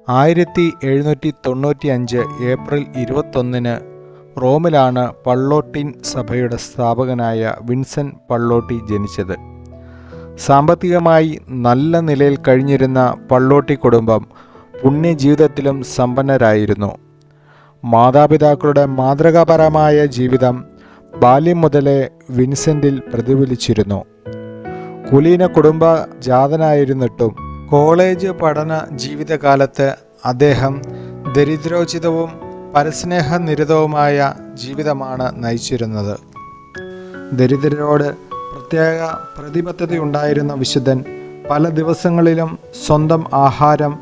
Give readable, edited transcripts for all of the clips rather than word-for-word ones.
1795 April 21 റോമിലാണ് പള്ളോട്ടിൻ സഭയുടെ സ്ഥാപകനായ Vincent പള്ളോട്ടി ജനിച്ചത്. സാമ്പത്തികമായി നല്ല നിലയിൽ കഴിഞ്ഞിരുന്ന പള്ളോട്ടി കുടുംബം പുണ്യജീവിതത്തിലും സമ്പന്നരായിരുന്നു. മാതാപിതാക്കളുടെ മാതൃകാപരമായ ജീവിതം ബാല്യം മുതലേ വിൻസെൻ്റിൽ പ്രതിഫലിച്ചിരുന്നു. കുലീന കുടുംബ ജാതനായിരുന്നിട്ടും കോളേജ് പഠന ജീവിതകാലത്ത് അദ്ദേഹം ദരിദ്രോചിതവും പരസ്നേഹനിരതവുമായ ജീവിതമാണ് നയിച്ചിരുന്നത്. ദരിദ്രരോട് പ്രത്യേക പ്രതിബദ്ധതയുണ്ടായിരുന്ന വിശുദ്ധൻ പല ദിവസങ്ങളിലും സ്വന്തം ആഹാരം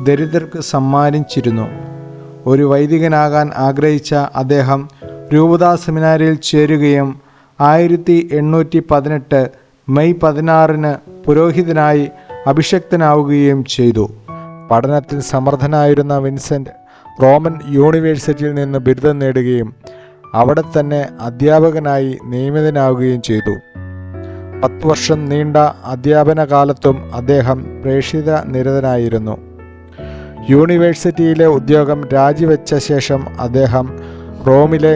ദരിദ്രർക്ക് സമ്മാനിച്ചിരുന്നു. ഒരു വൈദികനാകാൻ ആഗ്രഹിച്ച അദ്ദേഹം രൂപതാ സെമിനാരിയിൽ ചേരുകയും 1818 മെയ് 16 പുരോഹിതനായി അഭിഷിക്തനാവുകയും ചെയ്തു. പഠനത്തിൽ സമർത്ഥനായിരുന്ന വിൻസെൻ്റ് റോമൻ യൂണിവേഴ്സിറ്റിയിൽ നിന്ന് ബിരുദം നേടുകയും അവിടെ തന്നെ അധ്യാപകനായി നിയമിതനാവുകയും ചെയ്തു. 10 വർഷം നീണ്ട അധ്യാപന കാലത്തും അദ്ദേഹം പ്രേക്ഷിത നിരതനായിരുന്നു. യൂണിവേഴ്സിറ്റിയിലെ ഉദ്യോഗം രാജിവെച്ച ശേഷം അദ്ദേഹം റോമിലെ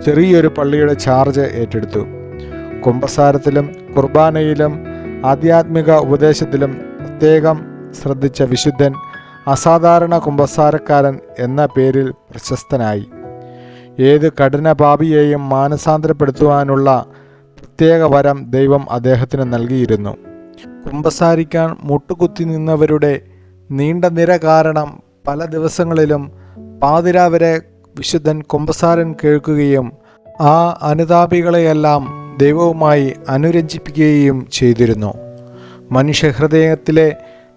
ചെറിയൊരു പള്ളിയുടെ ചാർജ് ഏറ്റെടുത്തു. കുമ്പസാരത്തിലും കുർബാനയിലും ആധ്യാത്മിക ഉപദേശത്തിലും പ്രത്യേകം ശ്രദ്ധിച്ച വിശുദ്ധൻ അസാധാരണ കുമ്പസാരക്കാരൻ എന്ന പേരിൽ പ്രശസ്തനായി. ഏത് കഠിന പാപിയെയും മാനസാന്തരപ്പെടുത്തുവാനുള്ള പ്രത്യേക വരം ദൈവം അദ്ദേഹത്തിന് നൽകിയിരുന്നു. കുമ്പസാരിക്കാൻ മുട്ടുകുത്തി നിന്നവരുടെ നീണ്ട നിര കാരണം പല ദിവസങ്ങളിലും പാതിരാവരെ വിശുദ്ധൻ കുമ്പസാരം കേൾക്കുകയും ആ അനുതാപികളെയെല്ലാം ദൈവവുമായി അനുരഞ്ജിപ്പിക്കുകയും ചെയ്തിരുന്നു. മനുഷ്യഹൃദയത്തിലെ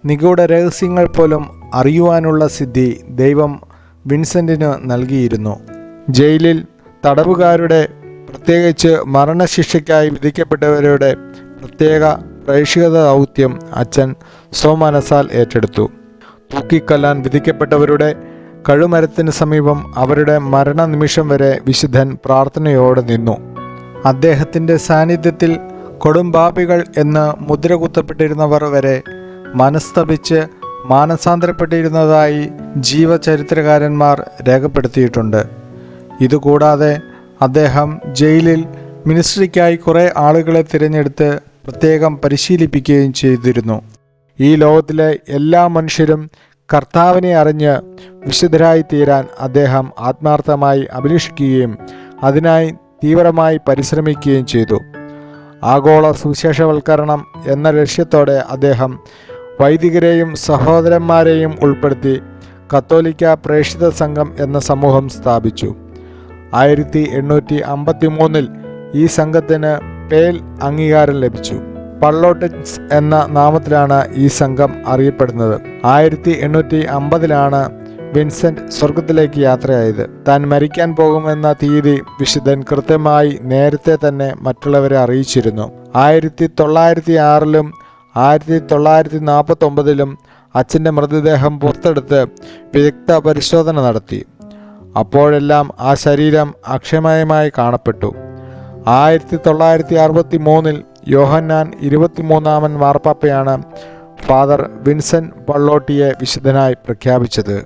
നിഗൂഢ രഹസ്യങ്ങൾ പോലും അറിയുവാനുള്ള സിദ്ധി ദൈവം വിൻസെൻ്റിന് നൽകിയിരുന്നു. ജയിലിൽ തടവുകാരുടെ, പ്രത്യേകിച്ച് മരണശിക്ഷയ്ക്കായി വിധിക്കപ്പെട്ടവരുടെ പ്രത്യേക പ്രേക്ഷിത ദൗത്യം അച്ഛൻ സ്വമനസാൽ ഏറ്റെടുത്തു. തൂക്കിക്കൊല്ലാൻ വിധിക്കപ്പെട്ടവരുടെ കഴുമരത്തിന് സമീപം അവരുടെ മരണനിമിഷം വരെ വിശുദ്ധൻ പ്രാർത്ഥനയോടെ നിന്നു. അദ്ദേഹത്തിൻ്റെ സാന്നിധ്യത്തിൽ കൊടുംപാപികൾ എന്ന് മുദ്ര കുത്തപ്പെട്ടിരുന്നവർ വരെ മനസ്തപിച്ച് മാനസാന്തരപ്പെട്ടിരുന്നതായി ജീവചരിത്രകാരന്മാർ രേഖപ്പെടുത്തിയിട്ടുണ്ട്. ഇതുകൂടാതെ അദ്ദേഹം ജയിലിൽ മിനിസ്ട്രിക്കായി കുറേ ആളുകളെ തിരഞ്ഞെടുത്ത് പ്രത്യേകം പരിശീലിപ്പിക്കുകയും ചെയ്തിരുന്നു. ഈ ലോകത്തിലെ എല്ലാ മനുഷ്യരും കർത്താവിനെ അറിഞ്ഞ് വിശുദ്ധരായി തീരാൻ അദ്ദേഹം ആത്മാർത്ഥമായി അഭിലഷിക്കുകയും അതിനായി തീവ്രമായി പരിശ്രമിക്കുകയും ചെയ്തു. ആഗോള സുവിശേഷവൽക്കരണം എന്ന ലക്ഷ്യത്തോടെ അദ്ദേഹം വൈദികരെയും സഹോദരന്മാരെയും ഉൾപ്പെടുത്തി കത്തോലിക്ക പ്രേക്ഷിത സംഘം എന്ന സമൂഹം സ്ഥാപിച്ചു. 1853 ഈ സംഘത്തിന് പേൽ അംഗീകാരം ലഭിച്ചു. പള്ളോട്ടിൻസ് എന്ന നാമത്തിലാണ് ഈ സംഘം അറിയപ്പെടുന്നത്. 1850 വിൻസെൻ്റ് സ്വർഗത്തിലേക്ക് യാത്രയായത്. താൻ മരിക്കാൻ പോകുമെന്ന തീയതി വിശുദ്ധൻ കൃത്യമായി നേരത്തെ തന്നെ മറ്റുള്ളവരെ അറിയിച്ചിരുന്നു. 1906 1949 അച്ഛൻ്റെ മൃതദേഹം പുറത്തെടുത്ത് വിദഗ്ധ പരിശോധന നടത്തി. അപ്പോഴെല്ലാം ആ ശരീരം അക്ഷമയമായി കാണപ്പെട്ടു. 1963 യോഹന്നാൻ 23 മാർപ്പാപ്പയാണ് ഫാദർ വിൻസെൻ്റ് പള്ളോട്ടിയെ വിശുദ്ധനായി പ്രഖ്യാപിച്ചത്.